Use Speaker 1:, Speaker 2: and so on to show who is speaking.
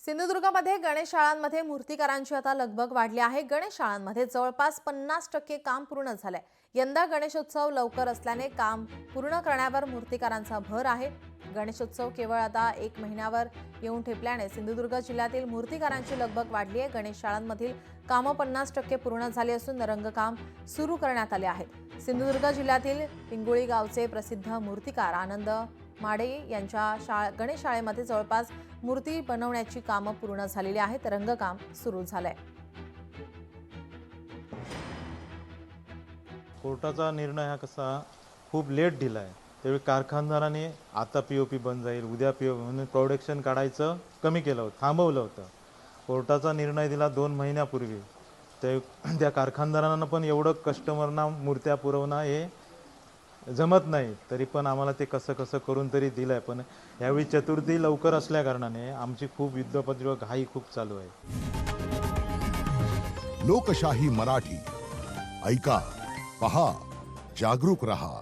Speaker 1: सिंधुदुर्गमध्ये गणेश शाळांमध्ये मूर्तिकारांची आता लगबग वाढली आहे। गणेश शाळांमध्ये जवळपास 50% काम पूर्ण झालंय। यंदा गणेशोत्सव लवकर असल्याने काम पूर्ण करण्यावर मूर्तिकारांचा भर आहे। गणेशोत्सव केवळ आता 1 महिन्यावर येऊन ठेपल्याने सिंधुदुर्ग जिल्ह्यातील मूर्तिकारांची लगबग वाढली आहे। गणेश शाळांमधील कामं 50% पूर्ण झाली असून रंगकाम सुरू करण्यात आले आहेत। सिंधुदुर्ग जिल्ह्यातील पिंगुळी गावचे प्रसिद्ध मूर्तिकार आनंद माडे यांच्या गणेश शाळेमध्ये जवळपास मूर्ती बनवण्याची कामं पूर्ण झालेली आहेत। रंगकाम सुरू झालंय।
Speaker 2: कोर्टाचा निर्णय हा कसा खूप लेट दिलाय। त्यावेळी कारखानदाराने आता पीओपी बंद जाईल, उद्या पीओपी म्हणून प्रोडक्शन काढायचं कमी केलं होतं, थांबवलं होतं। कोर्टाचा निर्णय दिला 2 महिन्यापूर्वी। त्या कारखानदारांना पण एवढं कस्टमरना मूर्त्या पुरवणं हे जमत नाही, तरी पण आम्हाला ते कसं करून तरी दिलंय। पण यावेळी चतुर्थी लवकर असल्या कारणाने आमची खूप युद्धपत्र घाई खूप चालू आहे।
Speaker 3: लोकशाही मराठी ऐका, पहा, जागरूक रहा।